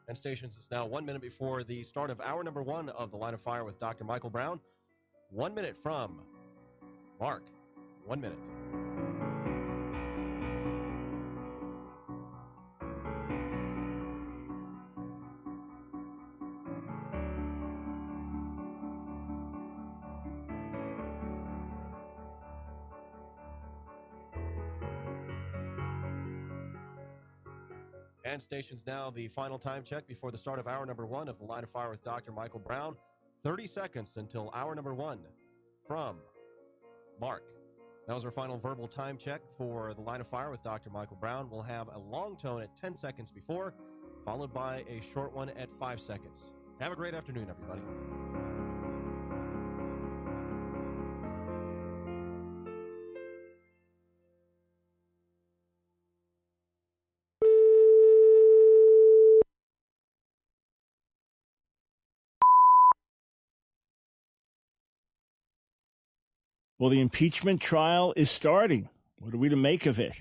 And stations is now 1 minute before the start of hour number one of The Line of Fire with Dr. Michael Brown. 1 minute from Mark. 1 minute. And stations now the final time check before the start of hour number one of The Line of Fire with Dr. Michael Brown. 30 seconds until hour number one from Mark. That was our final verbal time check for The Line of Fire with Dr. Michael Brown. We'll have a long tone at 10 seconds before, followed by a short one at 5 seconds. Have a great afternoon, everybody. Well, the impeachment trial is starting. What are we to make of it?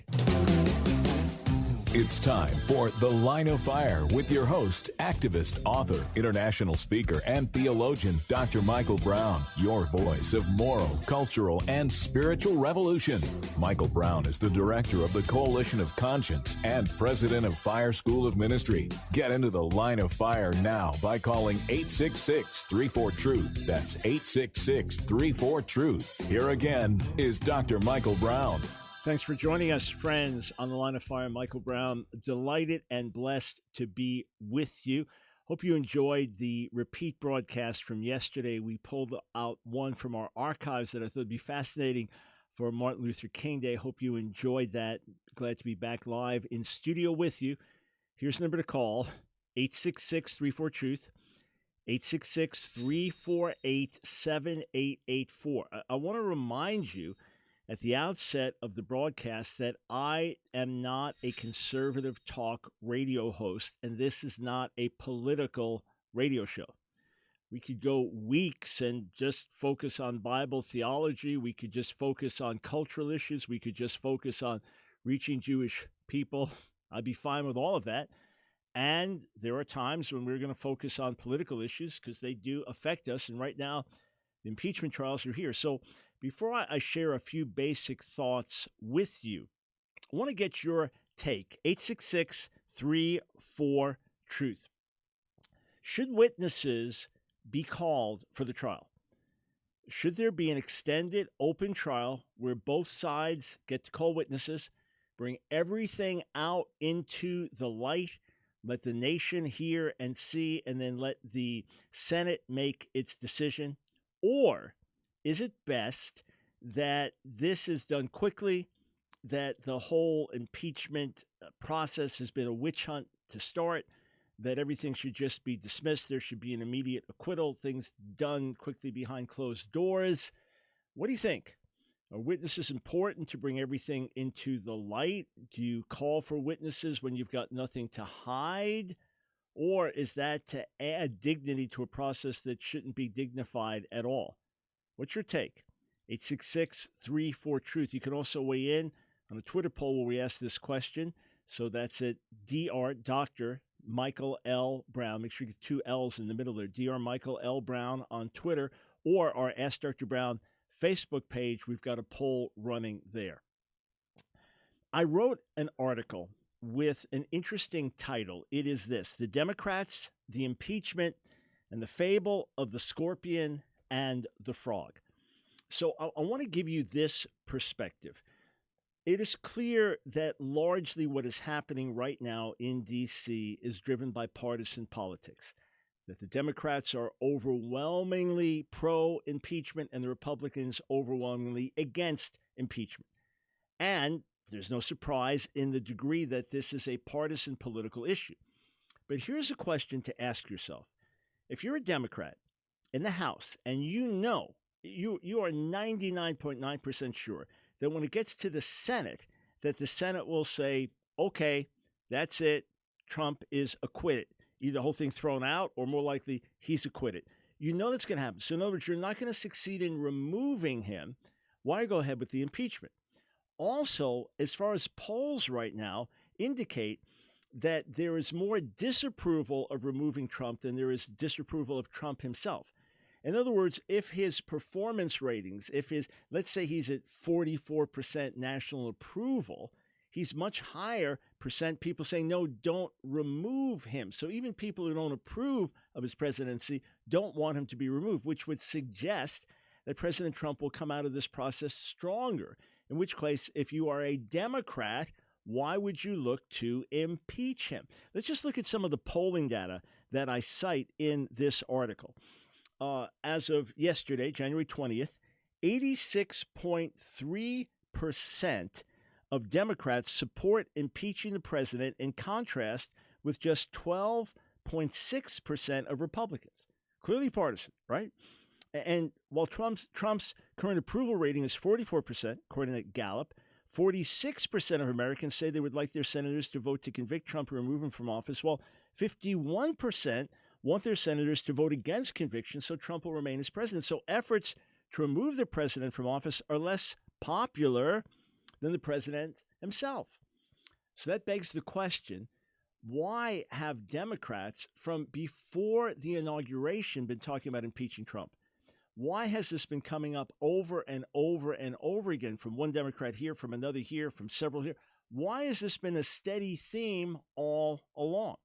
It's time for The Line of Fire with your host, activist, author, international speaker, and theologian, Dr. Michael Brown, your voice of moral, cultural, and spiritual revolution. Michael Brown is the director of the Coalition of Conscience and president of Fire School of Ministry. Get into The Line of Fire now by calling 866-34-TRUTH. That's 866-34-TRUTH. Here again is Dr. Michael Brown. Thanks for joining us, friends, on The Line of Fire. Michael Brown, delighted and blessed to be with you. Hope you enjoyed the repeat broadcast from yesterday. We pulled out one from our archives that I thought would be fascinating for Martin Luther King Day. Hope you enjoyed that. Glad to be back live in studio with you. Here's the number to call, 866-34-TRUTH, 866-348-7884. I want to remind you at the outset of the broadcast that I am not a conservative talk radio host, and this is not a political radio show. We could go weeks and just focus on Bible theology. We could just focus on cultural issues. We could just focus on reaching Jewish people. I'd be fine with all of that. And there are times when we're going to focus on political issues because they do affect us. And right now, the impeachment trials are here. So before I share a few basic thoughts with you, I want to get your take. 866-34-TRUTH. Should witnesses be called for the trial? Should there be an extended open trial where both sides get to call witnesses, bring everything out into the light, let the nation hear and see, and then let the Senate make its decision? Or is it best that this is done quickly, that the whole impeachment process has been a witch hunt to start, that everything should just be dismissed, there should be an immediate acquittal, things done quickly behind closed doors? What do you think? Are witnesses important to bring everything into the light? Do you call for witnesses when you've got nothing to hide? Or is that to add dignity to a process that shouldn't be dignified at all? What's your take? 866-34-TRUTH. You can also weigh in on a Twitter poll where we ask this question. So that's at Dr. Michael L. Brown. Make sure you get two L's in the middle there. Dr. Michael L. Brown on Twitter, or our Ask Dr. Brown Facebook page. We've got a poll running there. I wrote an article with an interesting title. It is this: The Democrats, the Impeachment, and the Fable of the Scorpion and the Frog. So I want to give you this perspective. It is clear that largely what is happening right now in D.C. is driven by partisan politics, that the Democrats are overwhelmingly pro-impeachment and the Republicans overwhelmingly against impeachment. And there's no surprise in the degree that this is a partisan political issue. But here's a question to ask yourself. If you're a Democrat in the House and you are 99.9% sure that when it gets to the Senate, that the Senate will say, okay, that's it, Trump is acquitted. Either the whole thing thrown out or more likely he's acquitted. You know that's going to happen. So in other words, you're not going to succeed in removing him. Why go ahead with the impeachment? Also, as far as polls right now indicate that there is more disapproval of removing Trump than there is disapproval of Trump himself. In other words, if his performance ratings, let's say he's at 44% national approval, he's much higher percent people saying, no, don't remove him. So even people who don't approve of his presidency don't want him to be removed, which would suggest that President Trump will come out of this process stronger. In which case, if you are a Democrat, why would you look to impeach him? Let's just look at some of the polling data that I cite in this article. As of yesterday, January 20th, 86.3% of Democrats support impeaching the president, in contrast with just 12.6% of Republicans. Clearly partisan, right? And while Trump's current approval rating is 44%, according to Gallup, 46% of Americans say they would like their senators to vote to convict Trump or remove him from office, while 51% want their senators to vote against conviction so Trump will remain as president. So efforts to remove the president from office are less popular than the president himself. So that begs the question, why have Democrats from before the inauguration been talking about impeaching Trump? Why has this been coming up over and over and over again, from one Democrat here, from another here, from several here? Why has this been a steady theme all along?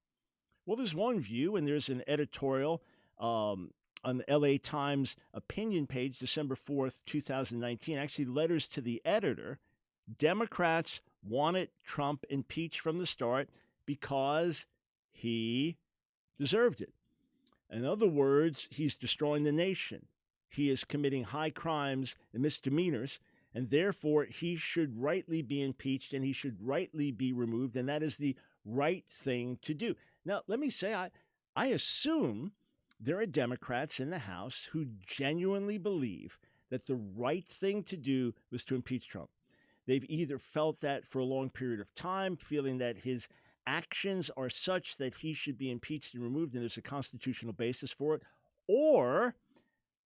Well, there's one view, and there's an editorial on the LA Times opinion page, December 4th, 2019, actually letters to the editor. Democrats wanted Trump impeached from the start because he deserved it. In other words, he's destroying the nation. He is committing high crimes and misdemeanors, and therefore he should rightly be impeached and he should rightly be removed, and that is the right thing to do. Now, let me say, I assume there are Democrats in the House who genuinely believe that the right thing to do was to impeach Trump. They've either felt that for a long period of time, feeling that his actions are such that he should be impeached and removed, and there's a constitutional basis for it, or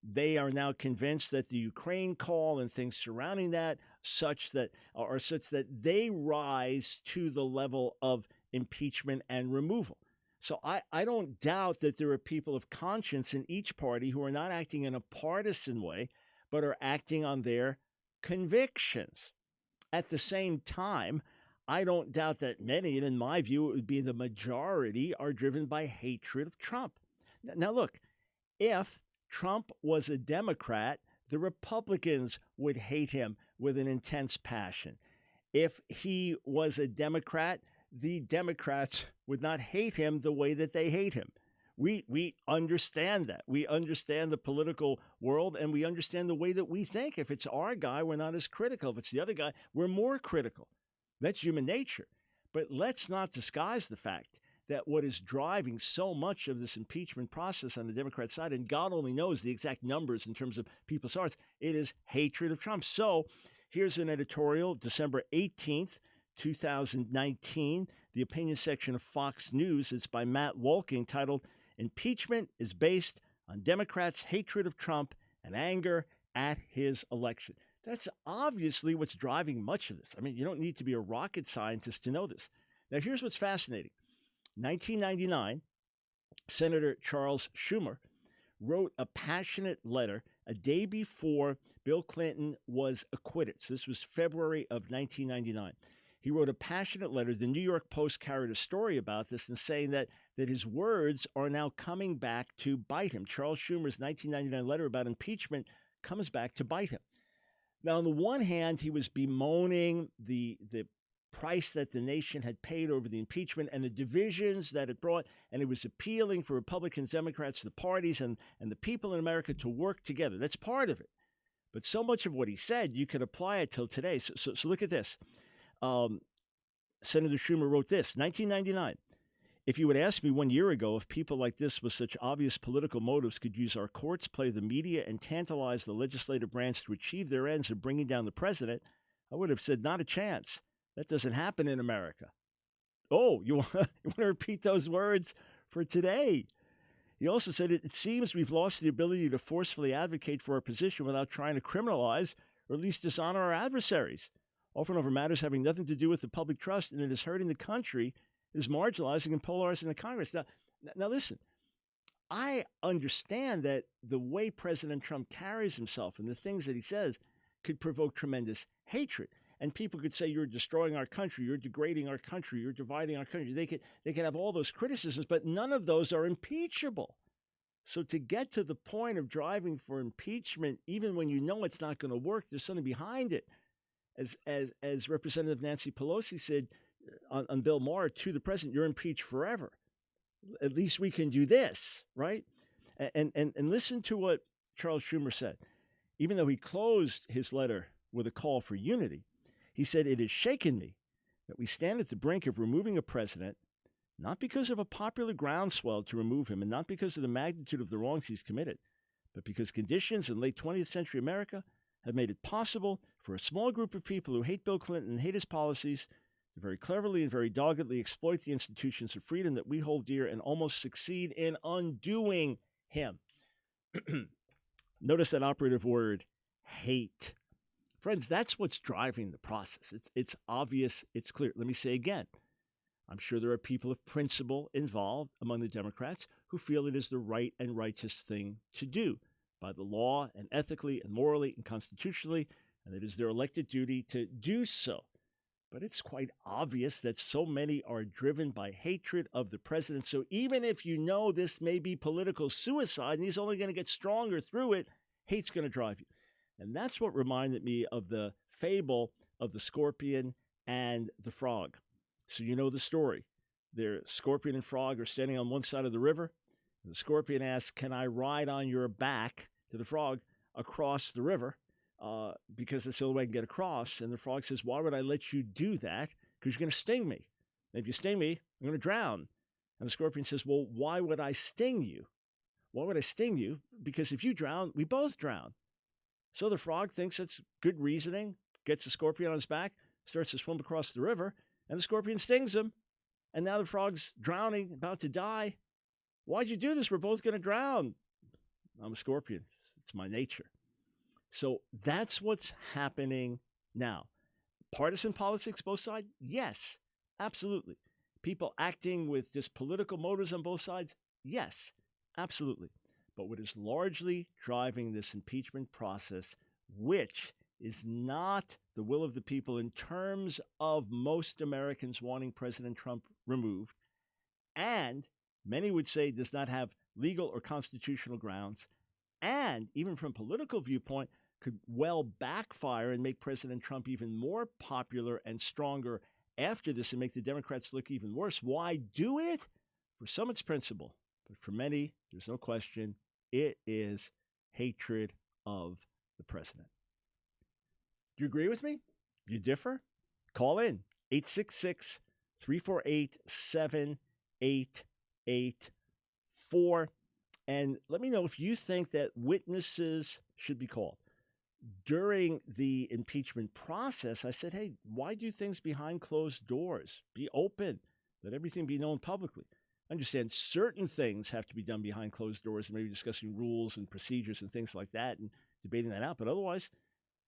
they are now convinced that the Ukraine call and things surrounding that are such that they rise to the level of impeachment and removal. So I don't doubt that there are people of conscience in each party who are not acting in a partisan way, but are acting on their convictions. At the same time, I don't doubt that many, and in my view, it would be the majority, are driven by hatred of Trump. Now, look, if Trump was a Democrat, the Republicans would hate him with an intense passion. If he was a Democrat, the Democrats would not hate him the way that they hate him. We understand that. We understand the political world, and we understand the way that we think. If it's our guy, we're not as critical. If it's the other guy, we're more critical. That's human nature. But let's not disguise the fact that what is driving so much of this impeachment process on the Democrat side, and God only knows the exact numbers in terms of people's hearts, it is hatred of Trump. So here's an editorial, December 18th, 2019, the opinion section of Fox News. It's by Matt Wolking, titled, "Impeachment is based on Democrats' hatred of Trump and anger at his election." That's obviously what's driving much of this. I mean, you don't need to be a rocket scientist to know this. Now, here's what's fascinating. 1999, Senator Charles Schumer wrote a passionate letter a day before Bill Clinton was acquitted. So this was February of 1999. He wrote a passionate letter. The New York Post carried a story about this and saying that his words are now coming back to bite him. Charles Schumer's 1999 letter about impeachment comes back to bite him. Now, on the one hand, he was bemoaning the price that the nation had paid over the impeachment and the divisions that it brought, and it was appealing for Republicans, Democrats, the parties, and the people in America to work together. That's part of it. But so much of what he said, you could apply it till today. So look at this. Senator Schumer wrote this, 1999. "If you would ask me 1 year ago if people like this with such obvious political motives could use our courts, play the media, and tantalize the legislative branch to achieve their ends of bringing down the president, I would have said not a chance. That doesn't happen in America." Oh, you want to repeat those words for today? He also said, "It seems we've lost the ability to forcefully advocate for our position without trying to criminalize or at least dishonor our adversaries, often over matters having nothing to do with the public trust, and it is hurting the country is marginalizing and polarizing the Congress. Now listen, I understand that the way President Trump carries himself and the things that he says could provoke tremendous hatred. And people could say, you're destroying our country, you're degrading our country, you're dividing our country. They could have all those criticisms, but none of those are impeachable. So to get to the point of driving for impeachment, even when you know it's not going to work, there's something behind it. As Representative Nancy Pelosi said on Bill Maher to the president, you're impeached forever. At least we can do this, right? And listen to what Charles Schumer said. Even though he closed his letter with a call for unity, he said, it has shaken me that we stand at the brink of removing a president, not because of a popular groundswell to remove him and not because of the magnitude of the wrongs he's committed, but because conditions in late 20th century America have made it possible for a small group of people who hate Bill Clinton and hate his policies to very cleverly and very doggedly exploit the institutions of freedom that we hold dear and almost succeed in undoing him. Notice that operative word, hate. Friends, that's what's driving the process. It's obvious, it's clear. Let me say again, I'm sure there are people of principle involved among the Democrats who feel it is the right and righteous thing to do by the law and ethically and morally and constitutionally, and it is their elected duty to do so. But it's quite obvious that so many are driven by hatred of the president. So even if you know this may be political suicide and he's only going to get stronger through it, hate's going to drive you. And that's what reminded me of the fable of the scorpion and the frog. So you know the story. The scorpion and frog are standing on one side of the river. And the scorpion asks, can I ride on your back, to the frog, across the river? Because that's the only way I can get across. And the frog says, why would I let you do that? Because you're going to sting me. And if you sting me, I'm going to drown. And the scorpion says, well, why would I sting you? Why would I sting you? Because if you drown, we both drown. So the frog thinks it's good reasoning, gets the scorpion on his back, starts to swim across the river, and the scorpion stings him. And now the frog's drowning, about to die. Why'd you do this? We're both going to drown. I'm a scorpion. It's my nature. So that's what's happening now. Partisan politics, both sides? Yes, absolutely. People acting with just political motives on both sides? Yes, absolutely. But what is largely driving this impeachment process, which is not the will of the people in terms of most Americans wanting President Trump removed, and many would say does not have legal or constitutional grounds, and even from a political viewpoint, could well backfire and make President Trump even more popular and stronger after this and make the Democrats look even worse. Why do it? For some, it's principle. But for many, there's no question, it is hatred of the president. Do you agree with me? Do you differ? Call in 866-348-7884 and let me know if you think that witnesses should be called. During the impeachment process, I said, hey, why do things behind closed doors? Be open. Let everything be known publicly. I understand certain things have to be done behind closed doors, maybe discussing rules and procedures and things like that and debating that out. But otherwise,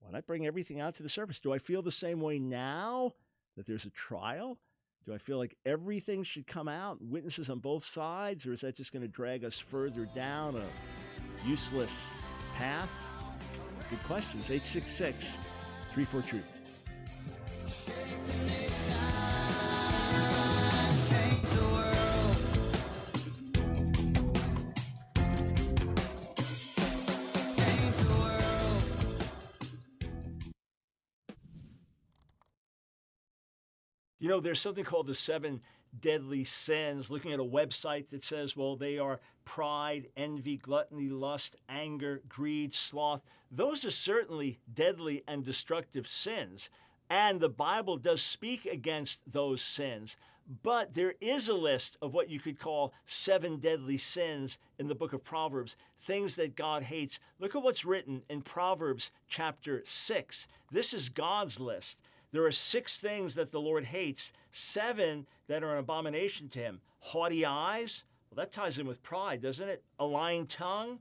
why not bring everything out to the surface? Do I feel the same way now that there's a trial? Do I feel like everything should come out, witnesses on both sides, or is that just going to drag us further down a useless path? Good questions. 866-34-TRUTH. You know, there's something called the 7 deadly sins, looking at a website that says, well, they are pride, envy, gluttony, lust, anger, greed, sloth. Those are certainly deadly and destructive sins. And the Bible does speak against those sins. But there is a list of what you could call 7 deadly sins in the book of Proverbs, things that God hates. Look at what's written in Proverbs chapter 6. This is God's list. There are 6 things that the Lord hates, 7 that are an abomination to him. Haughty eyes, well, that ties in with pride, doesn't it? A lying tongue,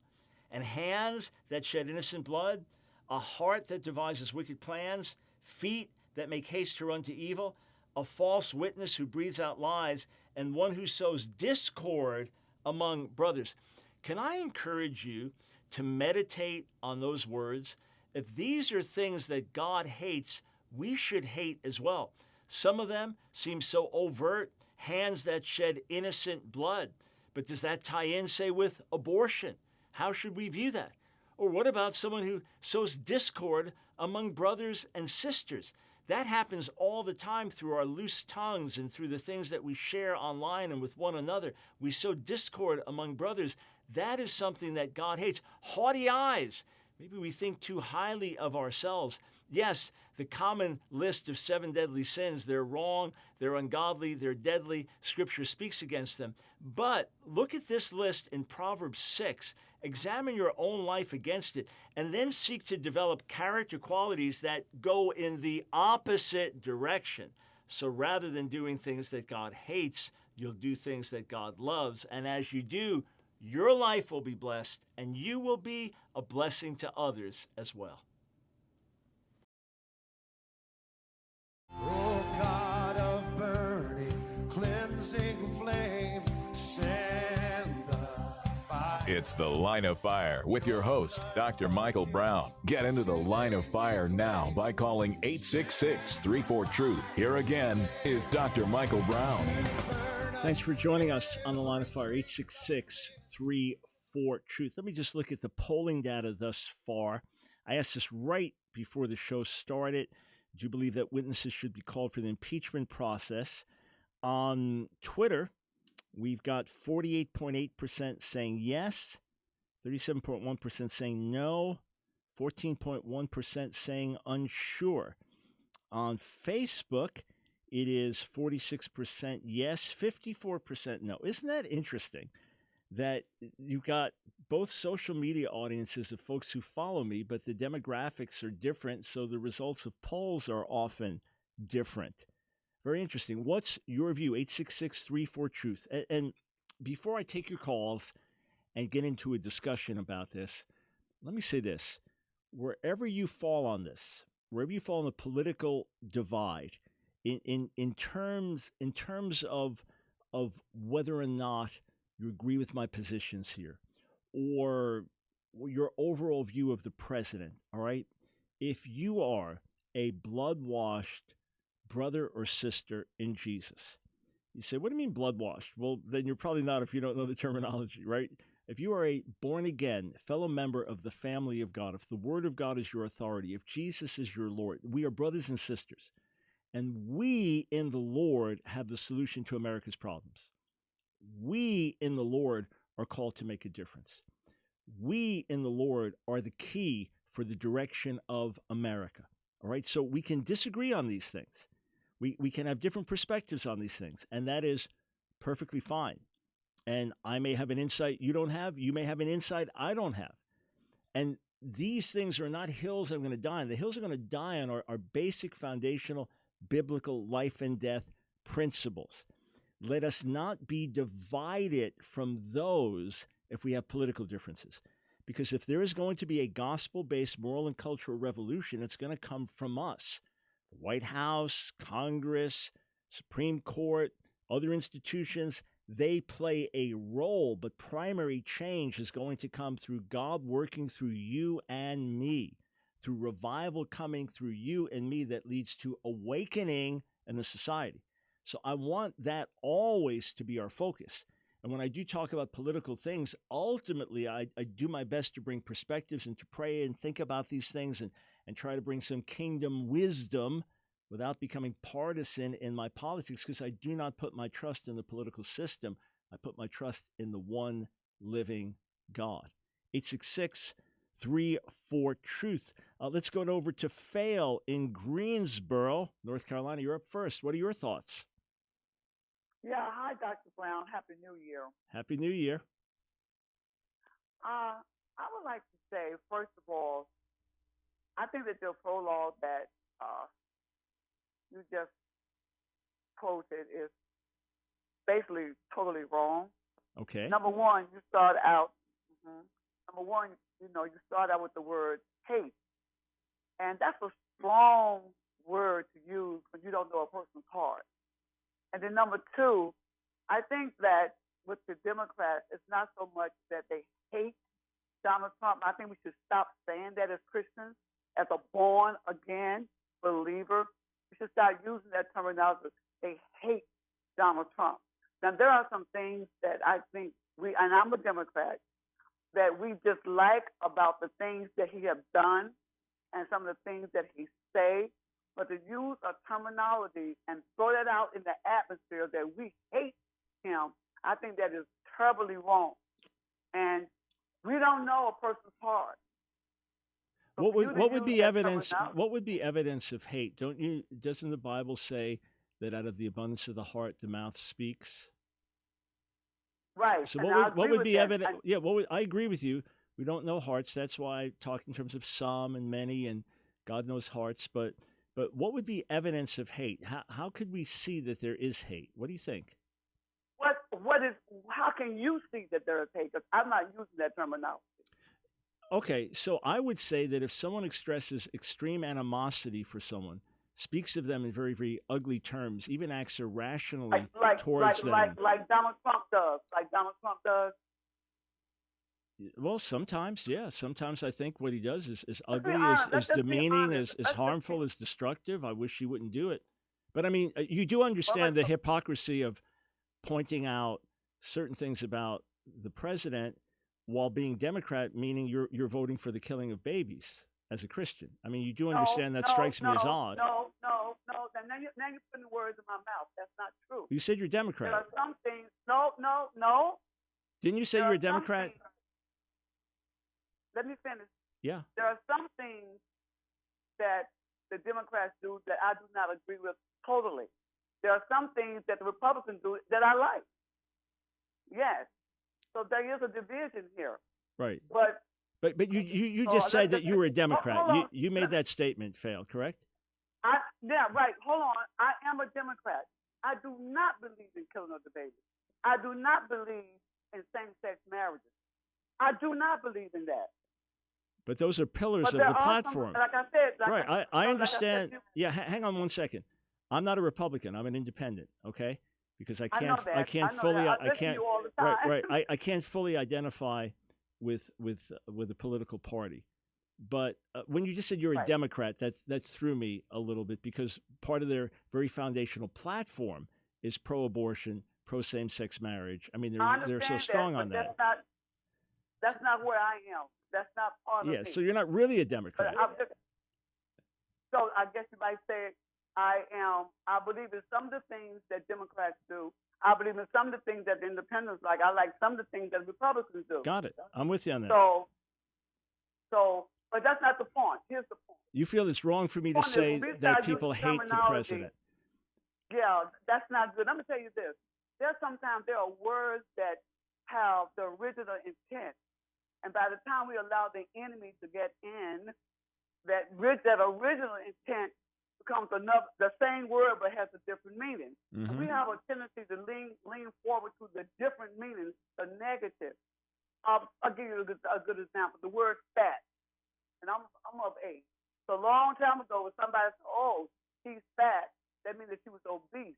and hands that shed innocent blood, a heart that devises wicked plans, feet that make haste to run to evil, a false witness who breathes out lies, and one who sows discord among brothers. Can I encourage you to meditate on those words? If these are things that God hates, we should hate as well. Some of them seem so overt, hands that shed innocent blood. But does that tie in, say, with abortion? How should we view that? Or what about someone who sows discord among brothers and sisters? That happens all the time through our loose tongues and through the things that we share online and with one another. We sow discord among brothers. That is something that God hates. Haughty eyes. Maybe we think too highly of ourselves. Yes, the common list of 7 deadly sins, they're wrong, they're ungodly, they're deadly. Scripture speaks against them. But look at this list in Proverbs 6. Examine your own life against it, and then seek to develop character qualities that go in the opposite direction. So rather than doing things that God hates, you'll do things that God loves. And as you do, your life will be blessed, and you will be a blessing to others as well. Oh God of burning, cleansing flame, send the fire. It's The Line of Fire with your host, Dr. Michael Brown. Get into the line of fire now by calling 866-34-TRUTH. Here again is Dr. Michael Brown. Thanks for joining us on the Line of Fire, 866-34-TRUTH. Let me just look at the polling data thus far. I asked this right before the show started. Do you believe that witnesses should be called for the impeachment process? On Twitter, we've got 48.8% saying yes, 37.1% saying no, 14.1% saying unsure. On Facebook, it is 46% yes, 54% no. Isn't that interesting that you've got both social media audiences of folks who follow me, but the demographics are different, so the results of polls are often different. Very interesting. What's your view? 866-34-TRUTH. And before I take your calls and get into a discussion about this, let me say this. Wherever you fall on this, wherever you fall on the political divide, in terms of whether or not you agree with my positions here, or your overall view of the president, all right? If you are a blood-washed brother or sister in Jesus, you say, what do you mean blood-washed? Well, then you're probably not if you don't know the terminology, right? If you are a born-again fellow member of the family of God, if the Word of God is your authority, if Jesus is your Lord, we are brothers and sisters. And we in the Lord have the solution to America's problems. We in the Lord are called to make a difference. We in the Lord are the key for the direction of America. All right, so we can disagree on these things. We can have different perspectives on these things, and that is perfectly fine. And I may have an insight you don't have. You may have an insight I don't have. And these things are not hills I'm going to die on. The hills are going to die on our basic foundational biblical life and death principles. Let us not be divided from those if we have political differences. Because if there is going to be a gospel-based moral and cultural revolution, it's going to come from us. The White House, Congress, Supreme Court, other institutions, they play a role, but primary change is going to come through God working through you and me, through revival coming through you and me that leads to awakening in the society. So I want that always to be our focus. And when I do talk about political things, ultimately I do my best to bring perspectives and to pray and think about these things and try to bring some kingdom wisdom without becoming partisan in my politics, because I do not put my trust in the political system. I put my trust in the one living God. 866-34-TRUTH. Let's go over to Fail in Greensboro, North Carolina. You're up first. What are your thoughts? Yeah, hi, Dr. Brown. Happy New Year. Happy New Year. I would like to say, first of all, I think that the prologue that you just quoted is basically totally wrong. Okay. Number one, you start out with the word hate. And that's a strong word to use when you don't know a person's heart. And then number two, I think that with the Democrats, it's not so much that they hate Donald Trump. I think we should stop saying that as Christians, as a born-again believer. We should start using that terminology. They hate Donald Trump. Now, there are some things that I think and I'm a Democrat, that we dislike about the things that he has done and some of the things that he say, but to use a terminology and throw that out in the atmosphere that we hate him, I think that is terribly wrong. And we don't know a person's heart. So what would be evidence? What would be evidence of hate? Doesn't the Bible say that out of the abundance of the heart the mouth speaks? Right. So what would be evidence? Yeah, I agree with you. We don't know hearts. That's why I talk in terms of some and many, and God knows hearts. But what would be evidence of hate? How could we see that there is hate? What do you think? How can you see that there is hate? Because I'm not using that terminology. Okay, so I would say that if someone expresses extreme animosity for someone, speaks of them in very, very ugly terms, even acts irrationally towards them. Like Donald Trump does. Well, sometimes, yeah. Sometimes I think what he does is ugly, is demeaning, is harmful, is destructive. I wish he wouldn't do it. But I mean, you do understand the hypocrisy of pointing out certain things about the president while being Democrat, meaning you're voting for the killing of babies as a Christian. I mean, you do understand that strikes me as odd. No. Now you're putting words in my mouth. That's not true. You said you're Democrat. There are some things. No. Didn't you say you're a Democrat? Let me finish. Yeah. There are some things that the Democrats do that I do not agree with totally. There are some things that the Republicans do that I like. Yes. So there is a division here. Right. But you just said that you were a Democrat. You made that statement fail, correct? Yeah, right. Hold on. I am a Democrat. I do not believe in killing of the baby. I do not believe in same-sex marriages. I do not believe in that. But those are pillars of the platform. Like I said. Right. I understand. Hang on 1 second. I'm not a Republican. I'm an independent. Okay, because I can't fully identify with a political party. But when you just said you're a Democrat, that threw me a little bit, because part of their very foundational platform is pro-abortion, pro-same-sex marriage. I mean, they're so strong on that. That's not where I am. That's not part of me. Yeah, so you're not really a Democrat. So I guess you might say I believe in some of the things that Democrats do. I believe in some of the things that the independents like. I like some of the things that Republicans do. Got it. I'm with you on that. So, but that's not the point. Here's the point. You feel it's wrong for me to say that people hate the president. Yeah, that's not good. I'm going to tell you this. Sometimes there are words that have the original intent. And by the time we allow the enemy to get in, that original intent becomes the same word but has a different meaning. Mm-hmm. And we have a tendency to lean forward to the different meanings, the negative. I'll give you a good example. The word fat. And I'm of age. So a long time ago, when somebody said, "Oh, she's fat," that means that she was obese.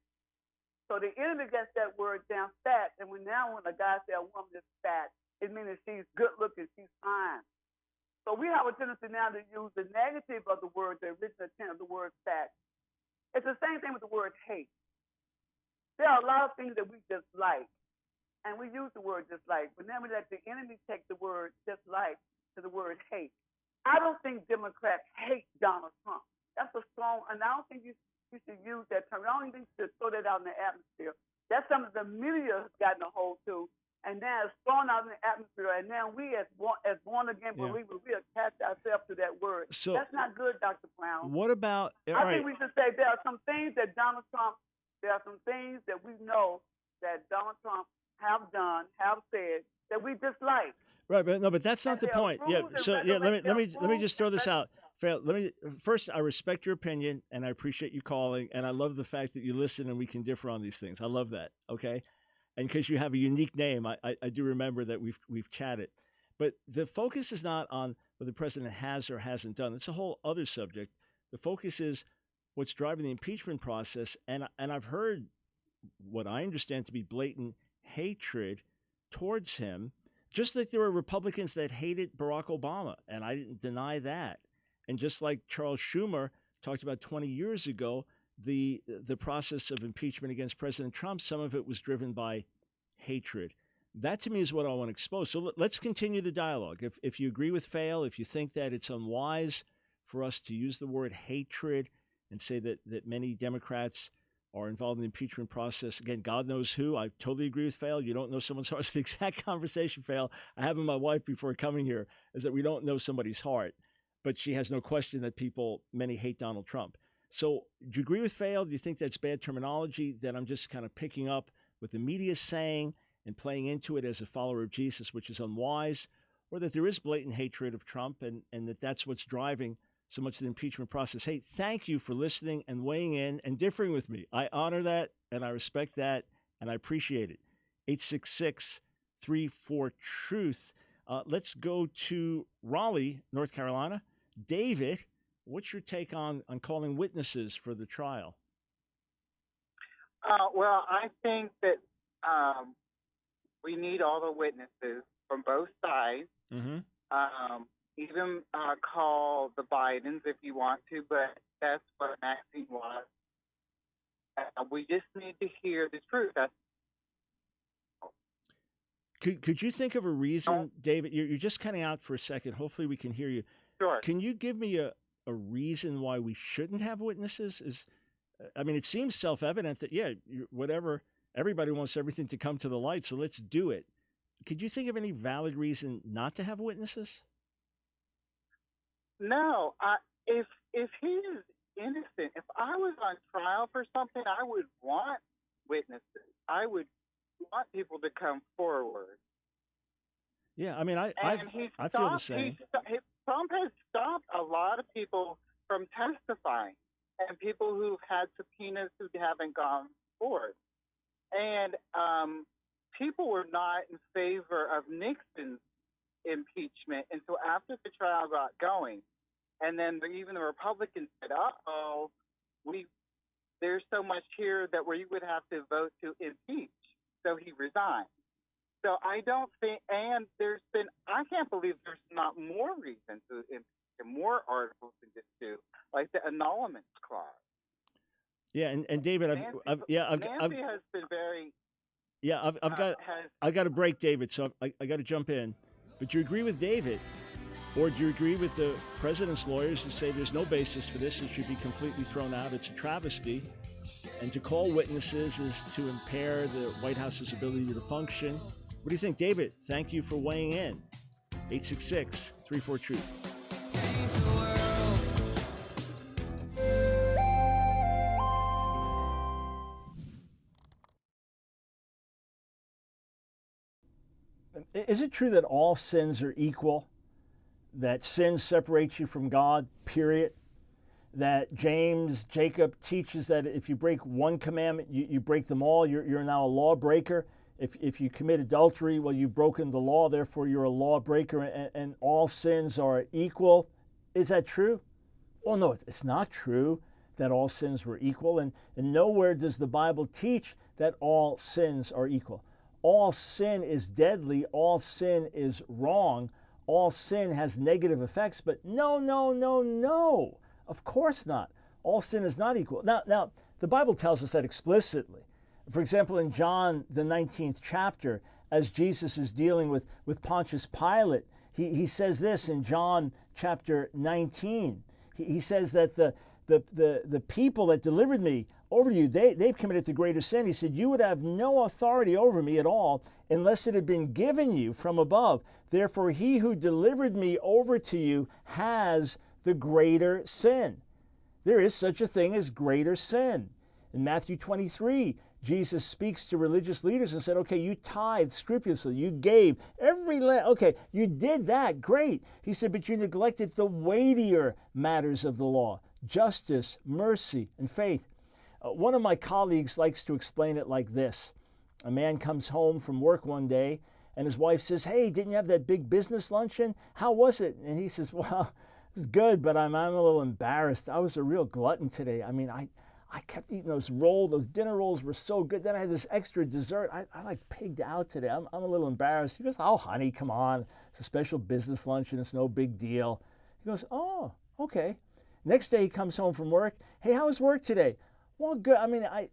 So the enemy gets that word down, fat. And when a guy says a woman is fat, it means that she's good looking, she's fine. So we have a tendency now to use the negative of the word, the original intent of the word fat. It's the same thing with the word hate. There are a lot of things that we dislike, and we use the word dislike. But then we let the enemy take the word dislike to the word hate. I don't think Democrats hate Donald Trump. That's a strong, and I don't think you should use that term. I don't think you should throw that out in the atmosphere. That's something the media has gotten a hold to, and now it's thrown out in the atmosphere. And now we, as born again believers, we attach ourselves to that word. So that's not good, Dr. Brown. What about? I think we should say there are some things that Donald Trump. There are some things that we know that Donald Trump have done, have said that we dislike. Right, but that's not the point. Yeah. So let me just throw this out. First, I respect your opinion and I appreciate you calling, and I love the fact that you listen and we can differ on these things. I love that. Okay, and because you have a unique name, I do remember that we've chatted. But the focus is not on what the president has or hasn't done. It's a whole other subject. The focus is what's driving the impeachment process. And I've heard what I understand to be blatant hatred towards him, just like there were Republicans that hated Barack Obama, and I didn't deny that. And just like Charles Schumer talked about 20 years ago, the process of impeachment against President Trump, some of it was driven by hatred. That to me is what I want to expose. So let's continue the dialogue. If you agree with Fail, if you think that it's unwise for us to use the word hatred and say that many Democrats are involved in the impeachment process, again, God knows who. I totally agree with Fail. You don't know someone's heart. It's the exact conversation, Fail, I had with my wife before coming here, is that we don't know somebody's heart. But she has no question that many hate Donald Trump. So do you agree with Fail? Do you think that's bad terminology, that I'm just kind of picking up what the media is saying and playing into it as a follower of Jesus, which is unwise, or that there is blatant hatred of Trump and that's what's driving so much of the impeachment process? Hey, thank you for listening and weighing in and differing with me. I honor that, and I respect that, and I appreciate it. 866-34-TRUTH. Let's go to Raleigh, North Carolina. David, what's your take on calling witnesses for the trial? Well, I think that we need all the witnesses from both sides. Mm-hmm. Even call the Bidens if you want to, but that's what Maxine was. We just need to hear the truth. Could you think of a reason, David? You're just cutting out for a second. Hopefully we can hear you. Sure. Can you give me a reason why we shouldn't have witnesses? It seems self-evident that, whatever, everybody wants everything to come to the light, so let's do it. Could you think of any valid reason not to have witnesses? No. If he is innocent, if I was on trial for something, I would want witnesses. I would want people to come forward. Yeah, I feel the same. Trump has stopped a lot of people from testifying, and people who've had subpoenas who haven't gone forth. And people were not in favor of Nixon's impeachment until after the trial got going. And then even the Republicans said, there's so much here that we would have to vote to impeach. So he resigned. So I don't think, and I can't believe there's not more reason to impeach him, more articles to just do, like the annulment clause. Yeah, and David, Nancy has been very. Yeah, I've got to break, David, so I got to jump in. But do you agree with David, or do you agree with the president's lawyers who say there's no basis for this? It should be completely thrown out. It's a travesty. And to call witnesses is to impair the White House's ability to function. What do you think, David? Thank you for weighing in. 866-34-TRUTH. Is it true that all sins are equal? That sin separates you from God, period? That Jacob teaches that if you break one commandment, you break them all. You're now a lawbreaker. If you commit adultery, well, you've broken the law, therefore you're a lawbreaker, and all sins are equal. Is that true? Well, no, it's not true that all sins were equal, and nowhere does the Bible teach that all sins are equal. All sin is deadly, all sin is wrong, all sin has negative effects, but no. Of course not. All sin is not equal. Now, the Bible tells us that explicitly. For example, in John, the 19th chapter, as Jesus is dealing with Pontius Pilate, he says this in John chapter 19. He says that the people that delivered me over to you, they've committed the greater sin. He said, you would have no authority over me at all unless it had been given you from above. Therefore, he who delivered me over to you has the greater sin. There is such a thing as greater sin. In Matthew 23, Jesus speaks to religious leaders and said, okay, you tithed scrupulously, you gave okay, you did that, great. He said, but you neglected the weightier matters of the law, justice, mercy, and faith. One of my colleagues likes to explain it like this. A man comes home from work one day and his wife says, hey, didn't you have that big business luncheon? How was it? And he says, well, It's good, but I'm a little embarrassed. I was a real glutton today. I mean, I kept eating those dinner rolls were so good. Then I had this extra dessert. I like pigged out today. I'm a little embarrassed. He goes, oh, honey, come on. It's a special business lunch and it's no big deal. He goes, oh, okay. Next day he comes home from work. Hey, how was work today? Well, good. I mean, I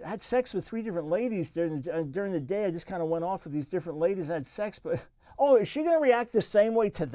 had sex with 3 different ladies during the day. I just kind of went off with these different ladies. I had sex, but, oh, is she going to react the same way to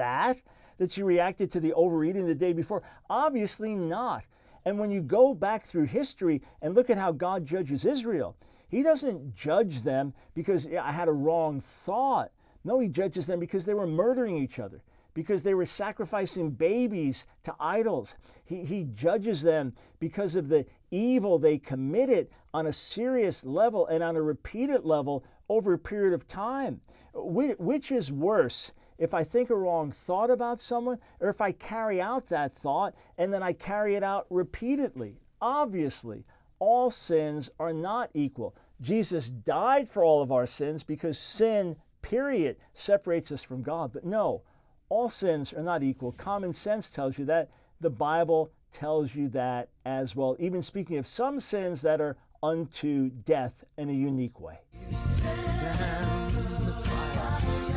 that she reacted to the overeating the day before? Obviously not. And when you go back through history and look at how God judges Israel, he doesn't judge them because I had a wrong thought. No, he judges them because they were murdering each other, because they were sacrificing babies to idols. He judges them because of the evil they committed on a serious level and on a repeated level over a period of time. Which is worse? If I think a wrong thought about someone, or if I carry out that thought and then I carry it out repeatedly? Obviously, all sins are not equal. Jesus died for all of our sins because sin, period, separates us from God. But no, all sins are not equal. Common sense tells you that. The Bible tells you that as well, even speaking of some sins that are unto death in a unique way.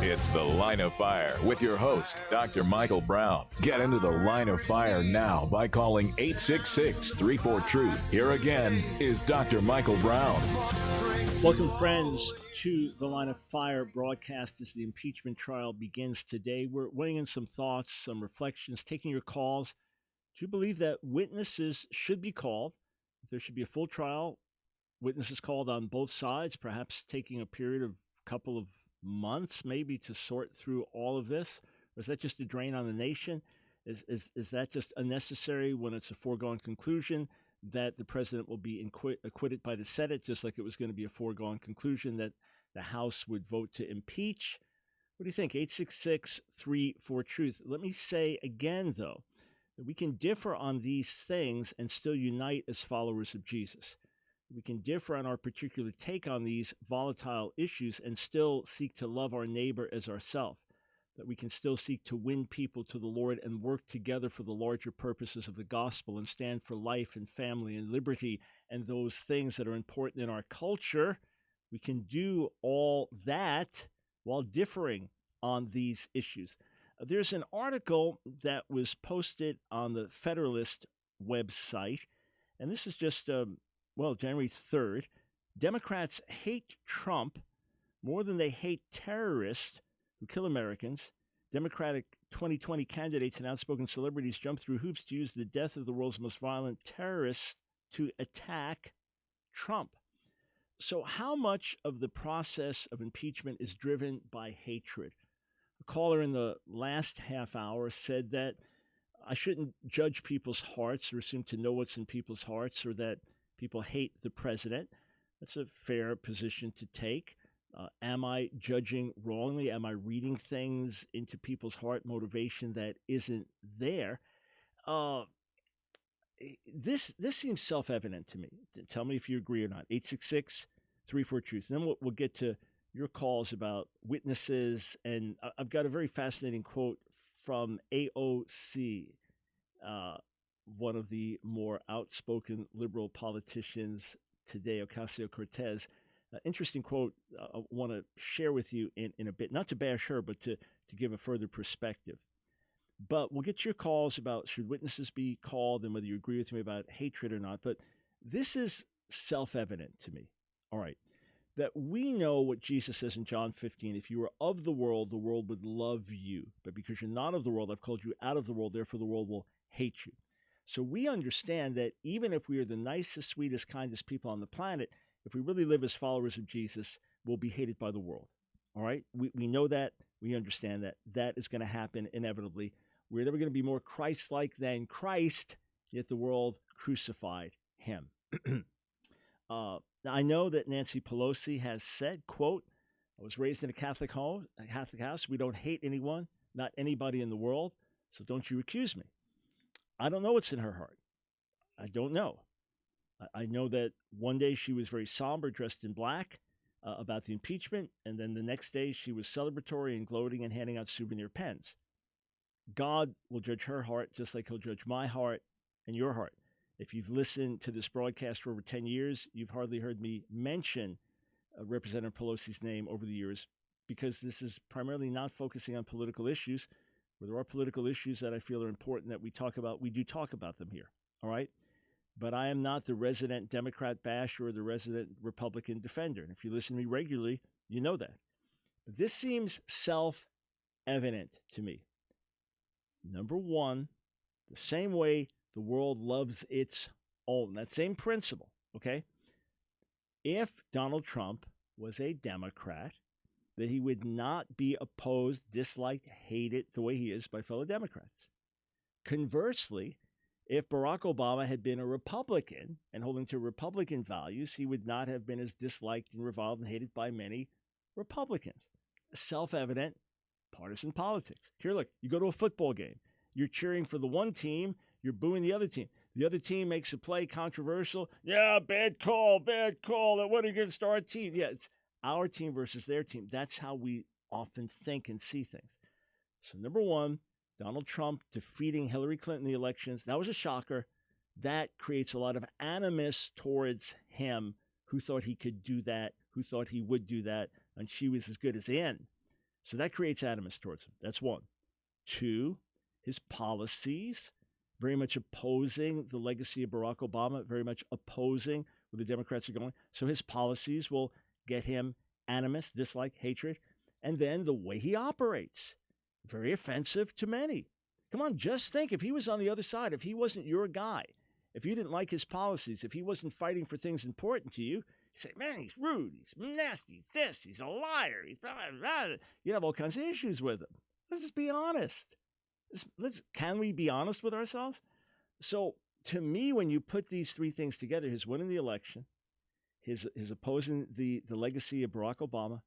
It's The Line of Fire with your host, Dr. Michael Brown. Get into the Line of Fire now by calling 866-34-TRUTH. Here again is Dr. Michael Brown. Welcome, friends, to the Line of Fire broadcast as the impeachment trial begins today. We're weighing in some thoughts, some reflections, taking your calls. Do you believe that witnesses should be called? If there should be a full trial, witnesses called on both sides, perhaps taking a period of a couple of months maybe to sort through all of this? Or is that just a drain on the nation? Is that just unnecessary when it's a foregone conclusion that the president will be acquitted by the Senate, just like it was going to be a foregone conclusion that the House would vote to impeach? What do you think? 866-34-TRUTH. Let me say again, though, that we can differ on these things and still unite as followers of Jesus. We can differ on our particular take on these volatile issues and still seek to love our neighbor as ourselves. That we can still seek to win people to the Lord and work together for the larger purposes of the gospel and stand for life and family and liberty and those things that are important in our culture. We can do all that while differing on these issues. There's an article that was posted on the Federalist website, and this is just January 3rd. Democrats hate Trump more than they hate terrorists who kill Americans. Democratic 2020 candidates and outspoken celebrities jump through hoops to use the death of the world's most violent terrorists to attack Trump. So how much of the process of impeachment is driven by hatred? A caller in the last half hour said that I shouldn't judge people's hearts or assume to know what's in people's hearts, or that people hate the president. That's a fair position to take. Am I judging wrongly? Am I reading things into people's heart motivation that isn't there? This seems self-evident to me. Tell me if you agree or not. 866-34-TRUTH. Then we'll get to your calls about witnesses. And I've got a very fascinating quote from AOC, one of the more outspoken liberal politicians today, Ocasio-Cortez. Interesting quote I want to share with you in a bit, not to bash her, but to give a further perspective. But we'll get your calls about should witnesses be called and whether you agree with me about hatred or not. But this is self-evident to me, all right, that we know what Jesus says in John 15. If you were of the world would love you. But because you're not of the world, I've called you out of the world, therefore the world will hate you. So we understand that even if we are the nicest, sweetest, kindest people on the planet, if we really live as followers of Jesus, we'll be hated by the world. All right? We know that. We understand that. That is going to happen inevitably. We're never going to be more Christ-like than Christ, yet the world crucified him. Now, I know that Nancy Pelosi has said, quote, I was raised in a Catholic house. We don't hate anyone, not anybody in the world, so don't you accuse me. I don't know what's in her heart. I don't know. I know that one day she was very somber, dressed in black, about the impeachment, and then the next day she was celebratory and gloating and handing out souvenir pens. God will judge her heart just like he'll judge my heart and your heart. If you've listened to this broadcast for over 10 years, you've hardly heard me mention Representative Pelosi's name over the years, because this is primarily not focusing on political issues. Where there are political issues that I feel are important that we talk about, we do talk about them here, all right? But I am not the resident Democrat basher or the resident Republican defender. And if you listen to me regularly, you know that. But this seems self-evident to me. Number one, the same way the world loves its own, that same principle, okay? If Donald Trump was a Democrat, that he would not be opposed, disliked, hated the way he is by fellow Democrats. Conversely, if Barack Obama had been a Republican and holding to Republican values, he would not have been as disliked and reviled and hated by many Republicans. Self-evident partisan politics. Here, look, you go to a football game. You're cheering for the one team. You're booing the other team. The other team makes a play controversial. Yeah, bad call. That went against our team. Yeah, it's our team versus their team. That's how we often think and see things. So number one, Donald Trump defeating Hillary Clinton in the elections, that was a shocker. That creates a lot of animus towards him, who thought he could do that, who thought he would do that, and she was as good as in. So that creates animus towards him. That's one. Two, his policies, very much opposing the legacy of Barack Obama, very much opposing where the Democrats are going. So his policies will get him animus, dislike, hatred. And then the way he operates, very offensive to many. Come on, just think, if he was on the other side, if he wasn't your guy, if you didn't like his policies, if he wasn't fighting for things important to you, you say, man, he's rude, he's nasty, he's this, he's a liar, he's blah, blah, blah. You have all kinds of issues with him. Let's just be honest. Can we be honest with ourselves? So to me, when you put these three things together, his winning the election, his opposing the legacy of Barack Obama,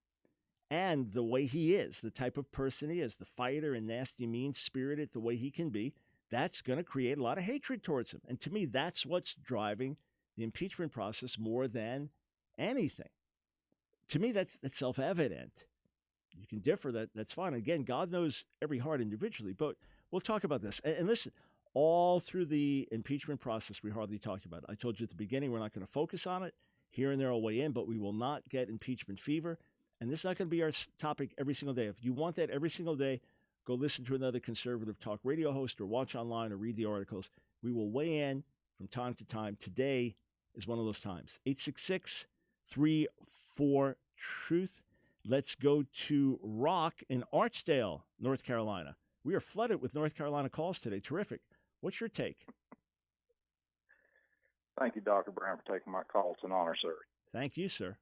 and the way he is, the type of person he is, the fighter and nasty, mean-spirited, the way he can be, that's going to create a lot of hatred towards him. And to me, that's what's driving the impeachment process more than anything. To me, that's self-evident. You can differ, that's fine. Again, God knows every heart individually, but we'll talk about this. And listen, all through the impeachment process, we hardly talked about it. I told you at the beginning, we're not going to focus on it. Here and there I'll weigh in, but we will not get impeachment fever. And this is not going to be our topic every single day. If you want that every single day, go listen to another conservative talk radio host or watch online or read the articles. We will weigh in from time to time. Today is one of those times. 866-34-TRUTH. Let's go to Rock in Archdale, North Carolina. We are flooded with North Carolina calls today. Terrific. What's your take? Thank you, Dr. Brown, for taking my call. It's an honor, sir. Thank you, sir.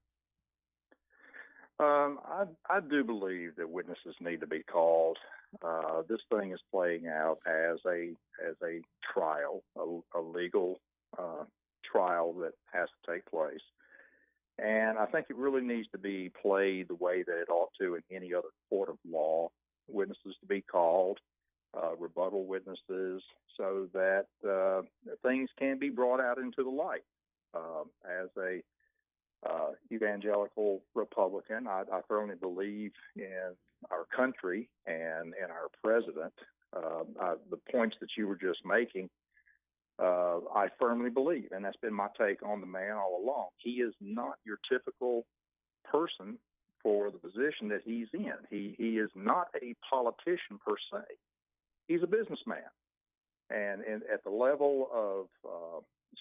I do believe that witnesses need to be called. This thing is playing out as a trial, a legal trial that has to take place. And I think it really needs to be played the way that it ought to in any other court of law. Witnesses to be called, rebuttal witnesses, so that things can be brought out into the light. As a evangelical Republican, I firmly believe in our country and in our president. The points that you were just making, I firmly believe, and that's been my take on the man all along. He is not your typical person for the position that he's in. He is not a politician per se. He's a businessman. And at the level of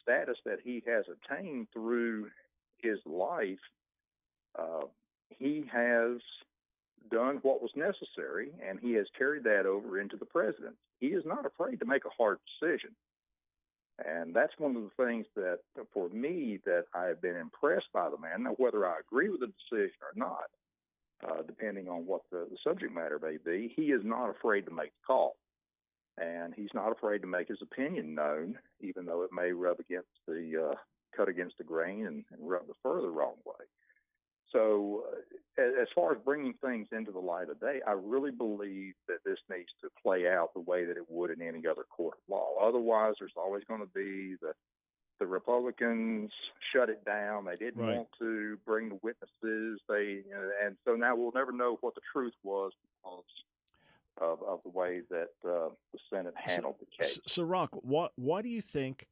status that he has attained through his life, he has done what was necessary, and he has carried that over into the presidency. He is not afraid to make a hard decision. And that's one of the things that, for me, that I have been impressed by the man. Now, whether I agree with the decision or not, depending on what the subject matter may be, he is not afraid to make the call. And he's not afraid to make his opinion known, even though it may cut against the grain and rub the fur the wrong way. So as far as bringing things into the light of day, I really believe that this needs to play out the way that it would in any other court of law. Otherwise, there's always going to be the Republicans shut it down. They didn't want to bring the witnesses. And so now we'll never know what the truth was. of the way that the Senate handled the case. So Rock, why do you think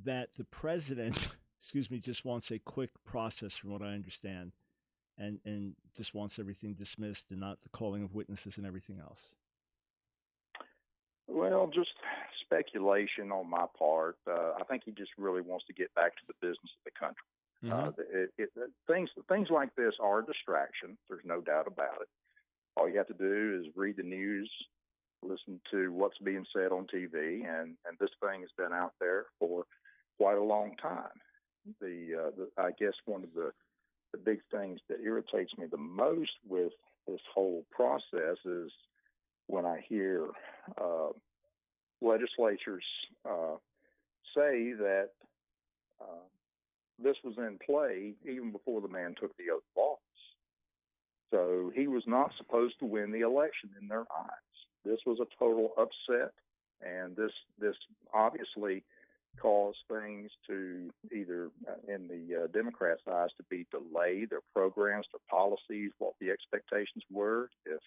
that the president, excuse me, just wants a quick process, from what I understand, and just wants everything dismissed and not the calling of witnesses and everything else? Well, just speculation on my part. I think he just really wants to get back to the business of the country. Things like this are a distraction. There's no doubt about it. All you have to do is read the news, listen to what's being said on TV, and this thing has been out there for quite a long time. I guess one of the big things that irritates me the most with this whole process is when I hear legislatures say that this was in play even before the man took the oath of office. So he was not supposed to win the election in their eyes. This was a total upset, and this obviously caused things to either, in the Democrats' eyes, to be delayed, their programs, their policies, what the expectations were if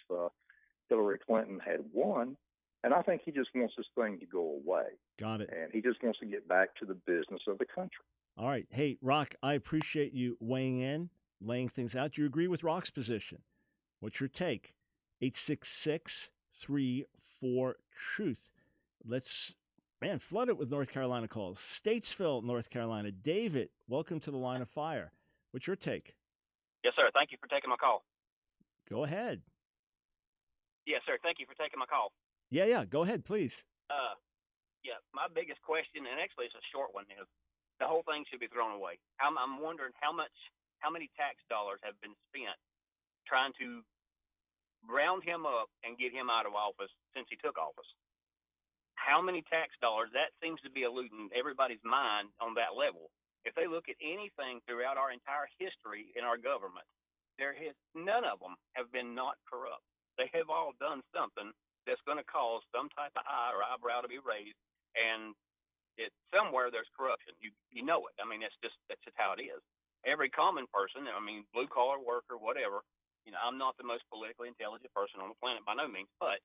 Hillary Clinton had won. And I think he just wants this thing to go away. Got it. And he just wants to get back to the business of the country. All right. Hey, Rock, I appreciate you weighing in, laying things out. Do you agree with Rock's position? What's your take? 866-34-TRUTH. Let's, flood it with North Carolina calls. Statesville, North Carolina. David, welcome to the Line of Fire. What's your take? Yes, sir. Thank you for taking my call. Go ahead. Yes, sir. Thank you for taking my call. Yeah. Go ahead, please. My biggest question, and actually it's a short one, is the whole thing should be thrown away. I'm wondering how many tax dollars have been spent trying to round him up and get him out of office since he took office. How many tax dollars? That seems to be eluding everybody's mind on that level. If they look at anything throughout our entire history in our government, none of them have been not corrupt. They have all done something that's going to cause some type of eye or eyebrow to be raised, and somewhere there's corruption. You know it. I mean, that's just how it is. Every common person, blue collar worker, whatever. I'm not the most politically intelligent person on the planet by no means, but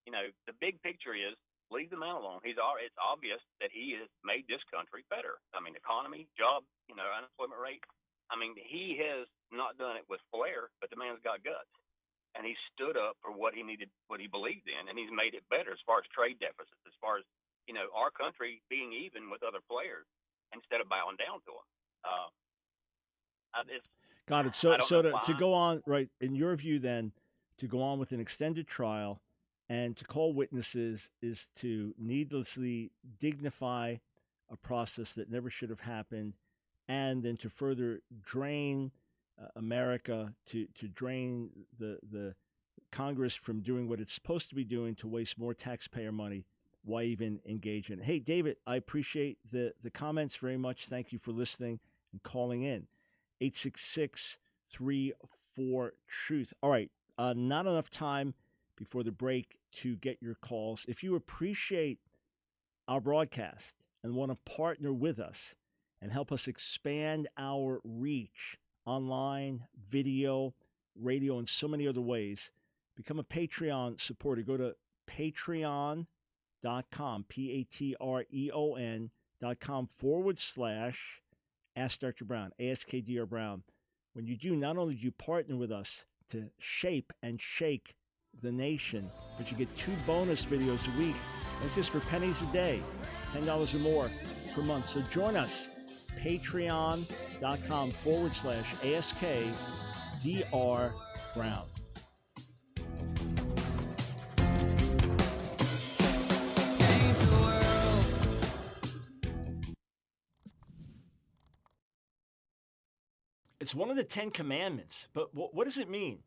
the big picture is leave the man alone. It's obvious that he has made this country better. Economy, job, unemployment rate. He has not done it with flair, but the man's got guts. And he stood up for what he needed, what he believed in, and he's made it better as far as trade deficits, as far as, our country being even with other players instead of bowing down to them. Got it. So to go on, right, in your view then, to go on with an extended trial and to call witnesses is to needlessly dignify a process that never should have happened, and then to further drain America, to drain the Congress from doing what it's supposed to be doing, to waste more taxpayer money. Why even engage in it? Hey, David, I appreciate the comments very much. Thank you for listening and calling in. 866-34-TRUTH. All right, not enough time before the break to get your calls. If you appreciate our broadcast and want to partner with us and help us expand our reach online, video, radio, and so many other ways, become a Patreon supporter. Go to patreon.com, patreon.com/ Ask Dr. Brown, AskDR Brown. When you do, not only do you partner with us to shape and shake the nation, but you get 2 bonus videos a week. That's just for pennies a day, $10 or more per month. So join us, patreon.com / AskDR Brown. It's one of the 10 commandments, but what does it mean?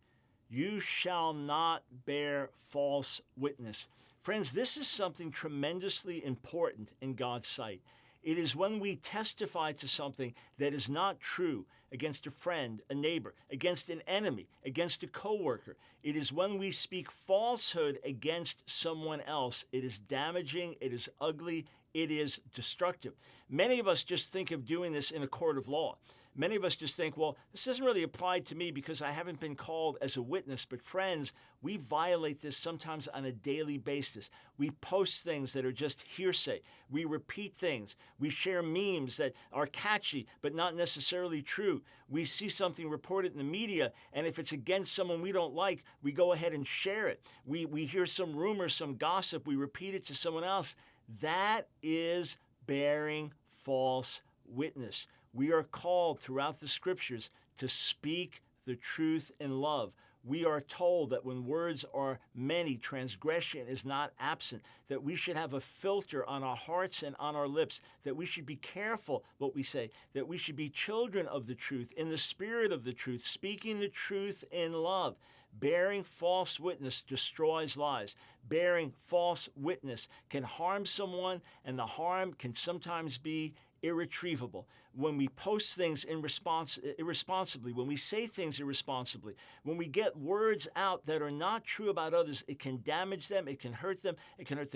You shall not bear false witness. Friends, this is something tremendously important in God's sight. It is when we testify to something that is not true against a friend, a neighbor, against an enemy, against a coworker. It is when we speak falsehood against someone else. It is damaging, it is ugly, it is destructive. Many of us just think of doing this in a court of law. Many of us just think, well, this doesn't really apply to me because I haven't been called as a witness. But friends, we violate this sometimes on a daily basis. We post things that are just hearsay. We repeat things. We share memes that are catchy but not necessarily true. We see something reported in the media, and if it's against someone we don't like, we go ahead and share it. We hear some rumor, some gossip, we repeat it to someone else. That is bearing false witness. We are called throughout the scriptures to speak the truth in love. We are told that when words are many, transgression is not absent, that we should have a filter on our hearts and on our lips, that we should be careful what we say, that we should be children of the truth, in the spirit of the truth, speaking the truth in love. Bearing false witness destroys lives. Bearing false witness can harm someone, and the harm can sometimes be irretrievable. When we post things irresponsibly, when we say things irresponsibly, when we get words out that are not true about others, it can damage them, it can hurt their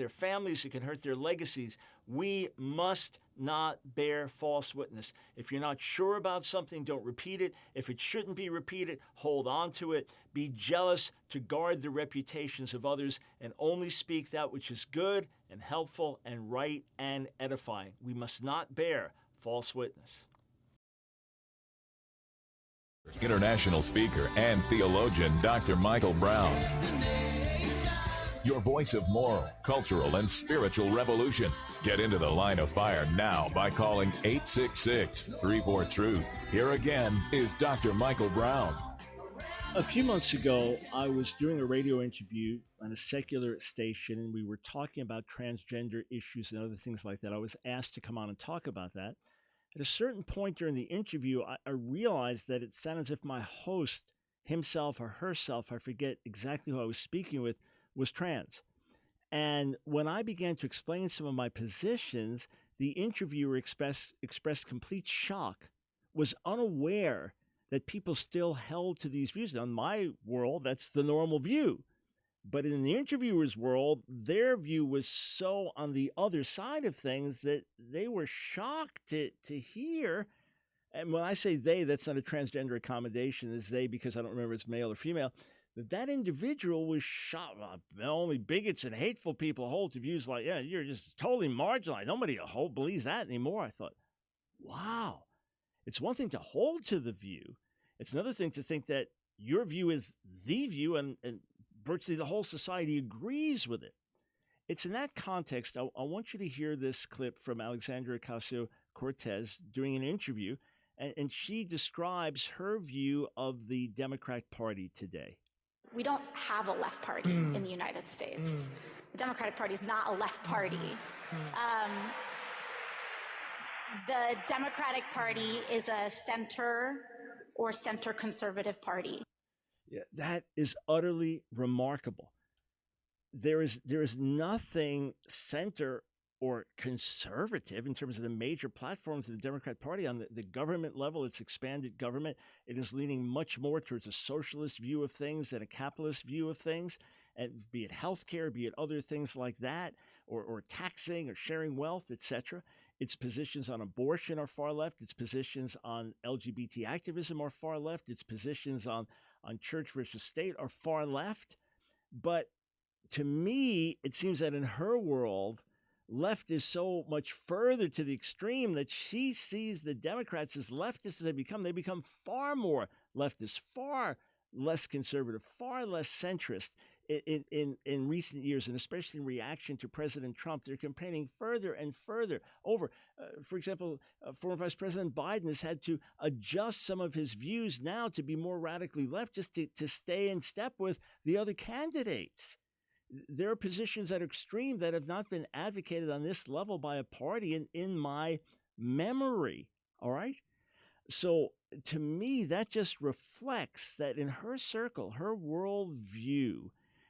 families, it can hurt their legacies. We must not bear false witness. If you're not sure about something, don't repeat it. If it shouldn't be repeated, hold on to it. Be jealous to guard the reputations of others, and only speak that which is good and helpful and right and edifying. We must not bear false witness. International speaker and theologian Dr. Michael Brown. Your voice of moral, cultural, and spiritual revolution. Get into the line of fire now by calling 866-34-TRUTH. Here again is Dr. Michael Brown. A few months ago, I was doing a radio interview on a secular station, and we were talking about transgender issues and other things like that. I was asked to come on and talk about that. At a certain point during the interview, I realized that it sounded as if my host, himself or herself, I forget exactly who I was speaking with, was trans. And when I began to explain some of my positions, the interviewer expressed complete shock, was unaware that people still held to these views. Now, in my world, that's the normal view. But in the interviewer's world, their view was so on the other side of things that they were shocked to hear. And when I say they, that's not a transgender accommodation. It's they because I don't remember if it's male or female. That individual was shocked. Only bigots and hateful people hold to views like, yeah, you're just totally marginalized. Nobody believes that anymore. I thought, wow. It's one thing to hold to the view. It's another thing to think that your view is the view and virtually the whole society agrees with it. It's in that context, I want you to hear this clip from Alexandria Ocasio-Cortez doing an interview, and she describes her view of the Democratic Party today. We don't have a left party in the United States. The Democratic Party is not a left party. The Democratic Party is a center or center conservative party. Yeah, that is utterly remarkable. There is nothing center or conservative in terms of the major platforms of the Democratic Party. On the government level, it's expanded government. It is leaning much more towards a socialist view of things than a capitalist view of things, and be it healthcare, be it other things like that, or taxing or sharing wealth, etc. Its positions on abortion are far left. Its positions on LGBT activism are far left. Its positions on church versus state are far left. But to me, it seems that in her world, left is so much further to the extreme that she sees the Democrats as leftists as they become far more leftist, far less conservative, far less centrist in recent years, and especially in reaction to President Trump. They're campaigning further and further over. For example, former Vice President Biden has had to adjust some of his views now to be more radically left just to stay in step with the other candidates. There are positions that are extreme that have not been advocated on this level by a party in my memory, all right? So to me, that just reflects that in her circle, her worldview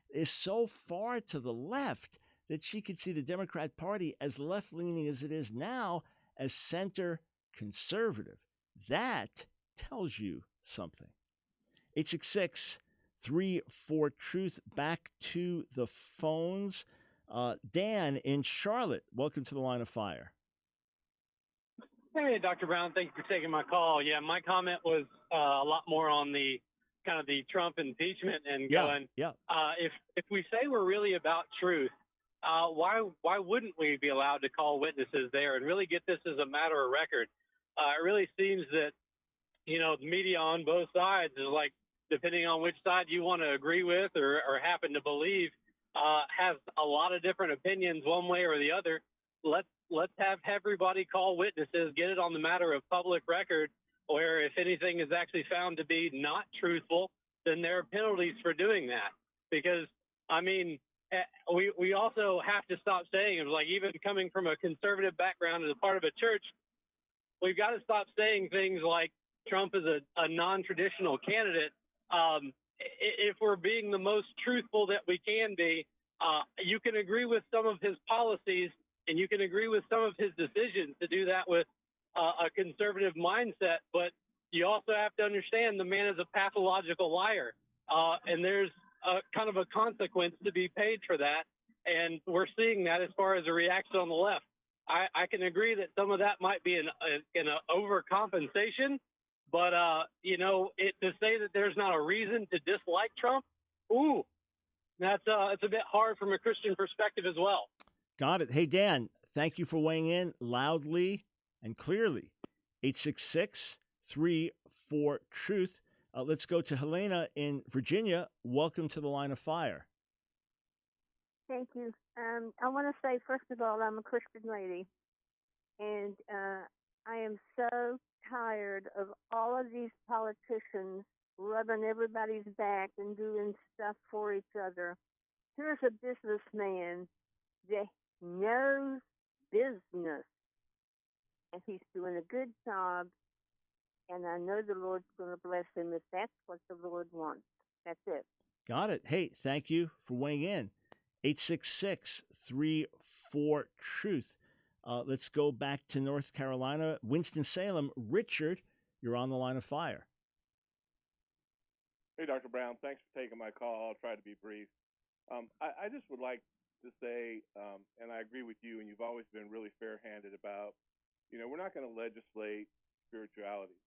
is so far to the left that she could see the Democrat Party as left-leaning as it is now as center conservative. That tells you something. 866-34-TRUTH. Back to the phones. Dan in Charlotte, welcome to the Line of Fire. Hey, Dr. Brown, thank you for taking my call. Yeah, my comment was a lot more on the kind of the Trump impeachment and going, if we say we're really about truth, why wouldn't we be allowed to call witnesses there and really get this as a matter of record? It really seems that, the media on both sides is like, depending on which side you want to agree with or happen to believe, has a lot of different opinions one way or the other. Let's have everybody call witnesses, get it on the matter of public record, where if anything is actually found to be not truthful, then there are penalties for doing that. Because, we also have to stop saying, it was like, even coming from a conservative background as a part of a church, we've got to stop saying things like Trump is a non-traditional candidate. If we're being the most truthful that we can be, you can agree with some of his policies and you can agree with some of his decisions to do that with a conservative mindset, but you also have to understand the man is a pathological liar, and there's kind of a consequence to be paid for that, and we're seeing that as far as a reaction on the left. I can agree that some of that might be an overcompensation, but to say that there's not a reason to dislike Trump, that's it's a bit hard from a Christian perspective as well. Got it. Hey, Dan, thank you for weighing in loudly and clearly. 866-34-TRUTH. Let's go to Helena in Virginia. Welcome to the Line of Fire. Thank you. I want to say, first of all, I'm a Christian lady, and I am so tired of all of these politicians rubbing everybody's back and doing stuff for each other. Here's a businessman that knows business, and he's doing a good job, and I know the Lord's going to bless him if that's what the Lord wants. That's it. Got it. Hey, thank you for weighing in. 866-34-TRUTH. Let's go back to North Carolina. Winston-Salem. Richard, you're on the Line of Fire. Hey, Dr. Brown. Thanks for taking my call. I'll try to be brief. I just would like to say, and I agree with you, and you've always been really fair-handed about, we're not going to legislate spirituality.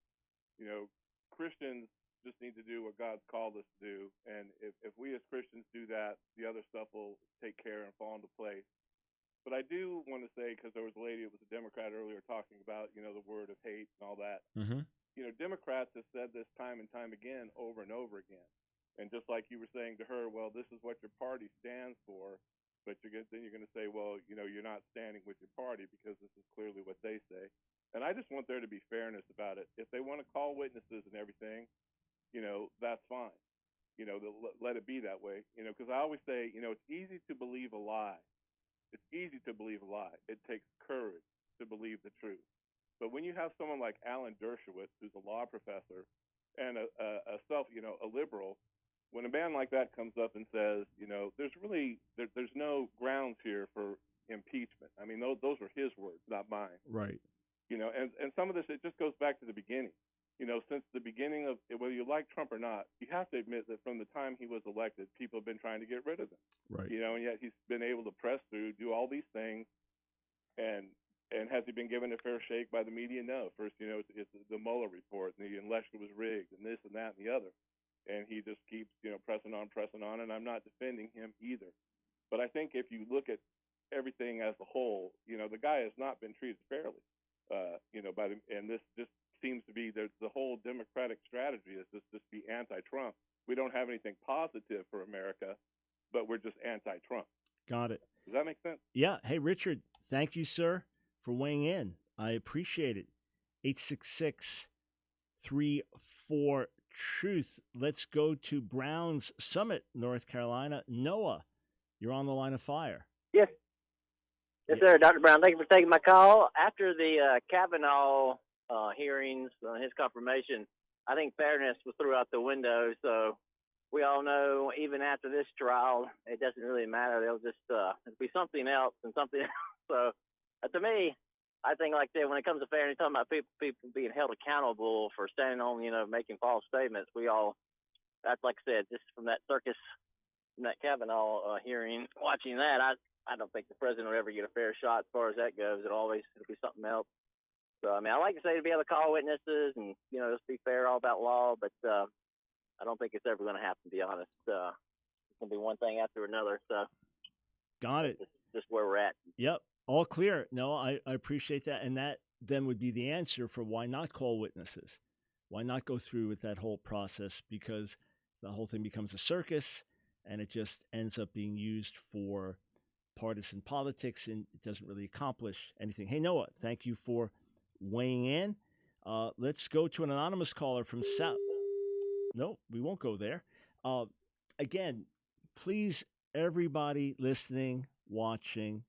Christians just need to do what God's called us to do, and if we as Christians do that, the other stuff will take care and fall into place. But I do want to say, because there was a lady, it was a Democrat earlier, talking about, the word of hate and all that. Mm-hmm. Democrats have said this time and time again, over and over again. And just like you were saying to her, well, this is what your party stands for, but then you're going to say, well, you're not standing with your party because this is clearly what they say. And I just want there to be fairness about it. If they want to call witnesses and everything, that's fine. Let it be that way. Because I always say, it's easy to believe a lie. It's easy to believe a lie. It takes courage to believe the truth. But when you have someone like Alan Dershowitz, who's a law professor and a liberal, when a man like that comes up and says, there's no grounds here for impeachment. I mean, those are his words, not mine. Right. And some of this, it just goes back to the beginning. Since the beginning of, whether you like Trump or not, you have to admit that from the time he was elected, people have been trying to get rid of him. Right. And yet he's been able to press through, do all these things, and has he been given a fair shake by the media? No. First, it's the Mueller report, and the election was rigged, and this and that and the other. And he just keeps, pressing on, and I'm not defending him either. But I think if you look at everything as a whole, the guy has not been treated fairly, and this just seems to be the whole Democratic strategy is just be anti-Trump. We don't have anything positive for America, but we're just anti-Trump. Got it. Does that make sense? Yeah. Hey, Richard, thank you, sir, for weighing in. I appreciate it. 866-34-TRUTH. Let's go to Browns Summit, North Carolina. Noah, you're on the Line of Fire. Yes. Yes, sir. Dr. Brown, thank you for taking my call. After the Kavanaugh hearings, his confirmation, I think fairness was thrown out the window. So we all know, even after this trial, it doesn't really matter. They'll just it'll be something else and something else. So to me, I think, like that, when it comes to fairness, talking about people being held accountable for standing on, making false statements, that's like I said, just from that circus, from that Kavanaugh hearing, watching that, I don't think the president will ever get a fair shot as far as that goes. It'll be something else. So, I mean, I like to say to be able to call witnesses and, you know, just be fair all about law, but I don't think it's ever going to happen, to be honest. It's going to be one thing after another. So, got it. Just where we're at. Yep. All clear. No, I appreciate that. And that then would be the answer for why not call witnesses. Why not go through with that whole process? Because the whole thing becomes a circus and it just ends up being used for partisan politics and it doesn't really accomplish anything. Hey, Noah, thank you for weighing in. Let's go to an anonymous caller from South. No, we won't go there. Again, please, everybody listening, watching,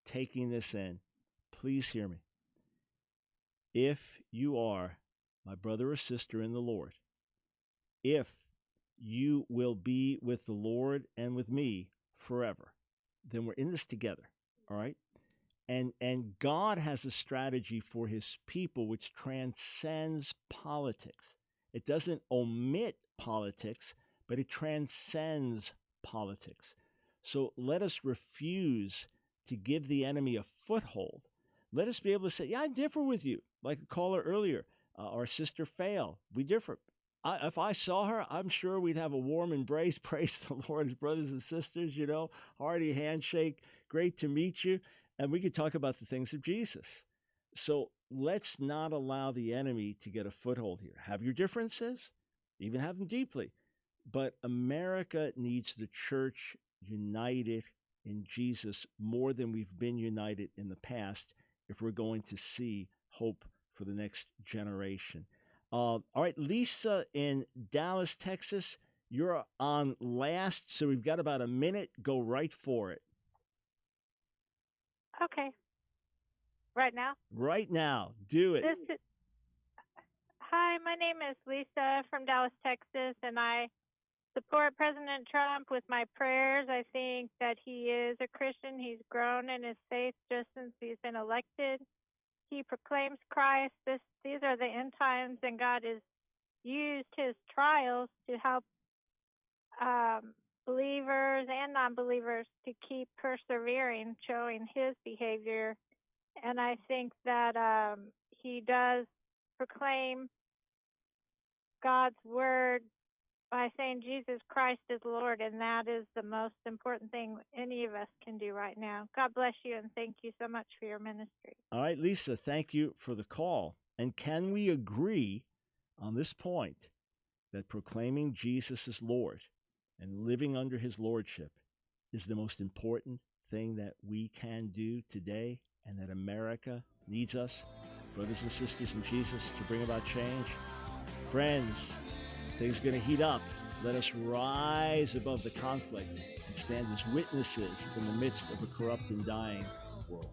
taking this in, please hear me. If you are my brother or sister in the Lord, if you will be with the Lord and with me forever, then we're in this together, all right? And God has a strategy for his people which transcends politics. It doesn't omit politics, but it transcends politics. So let us refuse to give the enemy a foothold. Let us be able to say, yeah, I differ with you. Like a caller earlier, our sister Fail, we differ. If I saw her, I'm sure we'd have a warm embrace. Praise the Lord, as brothers and sisters, you know, hearty handshake. Great to meet you. And we could talk about the things of Jesus. So let's not allow the enemy to get a foothold here. Have your differences, even have them deeply. But America needs the church united in Jesus more than we've been united in the past if we're going to see hope for the next generation. All right, Lisa in Dallas, Texas, you're on last, so we've got about a minute. Go right for it. Okay. Right now? Right now. Do it. Hi, my name is Lisa from Dallas, Texas, and I support President Trump with my prayers. I think that he is a Christian. He's grown in his faith just since he's been elected. He proclaims Christ. These are the end times, and God has used his trials to help believers and non-believers to keep persevering, showing his behavior. And I think that he does proclaim God's word by saying Jesus Christ is Lord, and that is the most important thing any of us can do right now. God bless you, and thank you so much for your ministry. All right, Lisa, thank you for the call. And can we agree on this point that proclaiming Jesus as Lord and living under his lordship is the most important thing that we can do today, and that America needs us, brothers and sisters in Jesus, to bring about change? Friends, things are going to heat up. Let us rise above the conflict and stand as witnesses in the midst of a corrupt and dying world.